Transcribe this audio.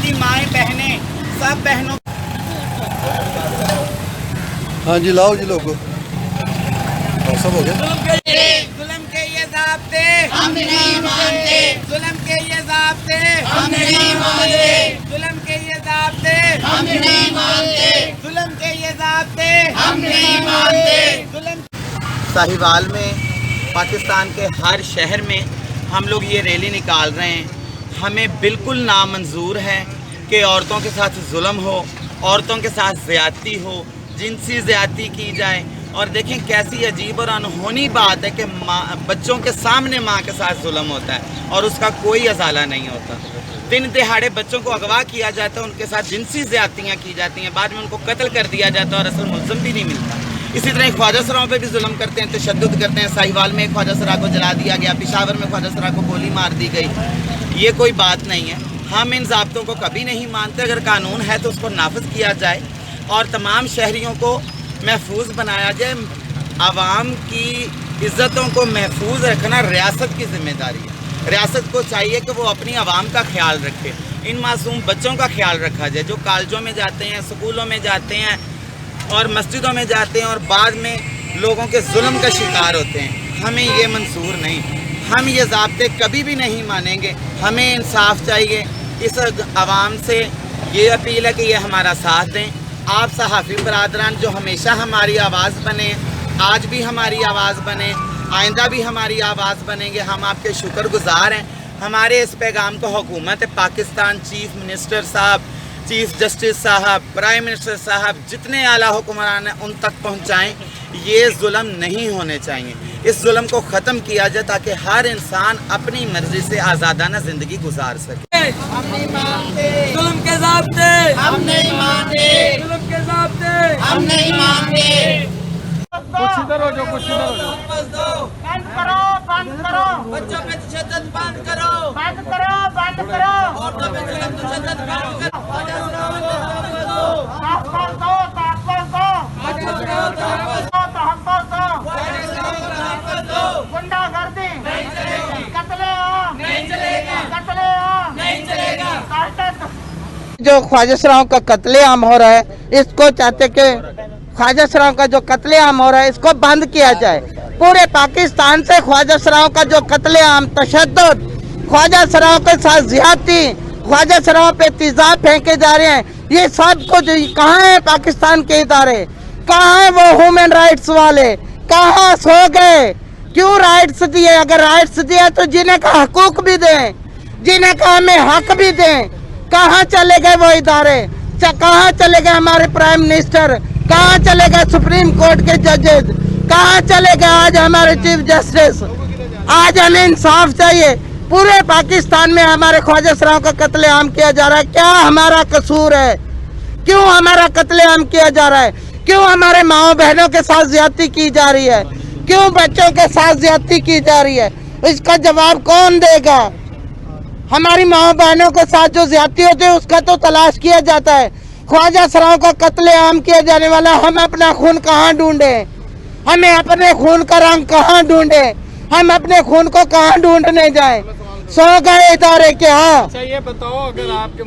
की माएँ बहनें सब बहनों। हाँ जी लाओ जी लोगो सब हो गया। जुल्म के ये ज़ाब्ते हम नहीं मानते, जुल्म के ये ज़ाब्ते हम नहीं मानते, जुल्म के ये ज़ाब्ते हम नहीं मानते, जुल्म के ये ज़ाब्ते हम नहीं मानते, जुल्म। साहिवाल में पाकिस्तान के हर शहर में हम लोग ये रैली निकाल रहे हैं। हमें बिल्कुल नामंजूर है कि औरतों के साथ जुल्म हो, औरतों के साथ ज़्यादती हो, जिनसी ज़्यादती की जाए। और देखें कैसी अजीब और अनहोनी बात है कि बच्चों के सामने माँ के साथ जुल्म होता है और उसका कोई अजाला नहीं होता। दिन दिहाड़े बच्चों को अगवा किया जाता है, उनके साथ जिनसी ज़्यादतियाँ की जाती हैं, बाद में उनको कत्ल कर दिया जाता है और असल मुल्ज़िम भी नहीं मिलता। इसी तरह ख्वाजा सराओं पे भी जुल्म करते हैं, तशद्दुद करते हैं। साहिवाल में ख्वाजा सरा को जला दिया गया, पेशावर में ख्वाजा सरा को गोली मार दी गई। ये कोई बात नहीं है। हम इन ज़ाब्तों को कभी नहीं मानते। अगर कानून है तो उसको नाफिज किया जाए और तमाम शहरियों को महफूज बनाया जाए। आवाम की इज़्ज़तों को महफूज रखना रियासत की ज़िम्मेदारी है। रियासत को चाहिए कि वो अपनी आवाम का ख्याल रखे, इन मासूम बच्चों का ख्याल रखा जाए जो कॉलेजों में जाते हैं, स्कूलों में जाते हैं और मस्जिदों में जाते हैं और बाद में लोगों के जुल्म का शिकार होते हैं। हमें ये मंजूर नहीं, हम ये ज़ाब्ते कभी भी नहीं मानेंगे। हमें इंसाफ चाहिए। इस आवाम से ये अपील है कि ये हमारा साथ दें। आप सहाफ़ी बरादरान जो हमेशा हमारी आवाज़ बने, आज भी हमारी आवाज़ बने, आइंदा भी हमारी आवाज़ बनेंगे। हम आपके शुक्रगुज़ार हैं। हमारे इस पैगाम को हुकूमत पाकिस्तान, चीफ़ मिनिस्टर साहब, चीफ़ जस्टिस साहब, प्राइम मिनिस्टर साहब, जितने आला हुक्मरान हैं उन तक पहुँचाएँ। ये जुल्म नहीं होने चाहिए। इस जुल्म को ख़त्म किया जाए ताकि हर इंसान अपनी मर्ज़ी से आज़ादाना ज़िंदगी गुजार सके। हम नहीं मानते जुल्म के ज़ाब्ते, हम नहीं मानते जुल्म के ज़ाब्ते, हम नहीं मानते। कुछ इधर हो जाओ, कुछ इधर हो जाओ। बंद करो, बंद करो। बच्चों पे तशद्दुद बंद करो, बंद करो, बंद करो। औरतों पे तशद्दुद बंद करो। गुंडागर्दी कत्लेआम नहीं चलेगा, कत्लेआम नहीं चलेगा। जो ख्वाजा सराओं का कत्लेआम हो रहा है, इसको चाहते कि ख्वाजा सराओं का जो कत्लेआम हो रहा है इसको बंद किया जाए। पूरे पाकिस्तान से ख्वाजा सराओं का जो कत्लेआम, तशद्दुद, ख्वाजा सराओं के साथ ज्यादती, ख्वाजा सराओं पे तेजाब फेंके जा रहे हैं, ये सब कुछ कहाँ है? पाकिस्तान के इदारे कहाँ है? वो ह्यूमन राइट्स वाले कहाँ सो गए? क्यों राइट्स दिए? अगर राइट्स दिए तो जिन्हें का हकूक भी दें, जिन्हें का हमें हक भी दें। कहाँ चले गए वो इदारे? कहाँ चले गए हमारे प्राइम मिनिस्टर? कहाँ चले गए सुप्रीम कोर्ट के जजेस? कहाँ चले गए आज हमारे चीफ जस्टिस? आज हमें इंसाफ चाहिए। पूरे पाकिस्तान में हमारे ख्वाजा सराओं का कत्लेआम किया जा रहा है। क्या हमारा कसूर है? क्यों हमारा कत्लेआम किया जा रहा है? क्यों हमारे माओ बहनों के साथ ज्यादती की जा रही है? क्यों बच्चों के साथ ज्यादती की जा रही है? इसका जवाब कौन देगा? हमारी माओ बहनों के साथ जो ज्यादती होती है उसका तो तलाश किया जाता है। ख्वाजा सराओं का कत्लेआम किया जाने वाला, हम अपना खून कहाँ ढूंढे? हमें अपने खून का रंग कहाँ ढूंढे? हम अपने खून को कहाँ ढूंढने जाएं? सो गए इदारे के। हाँ, अच्छा ये बताओ, अगर आपके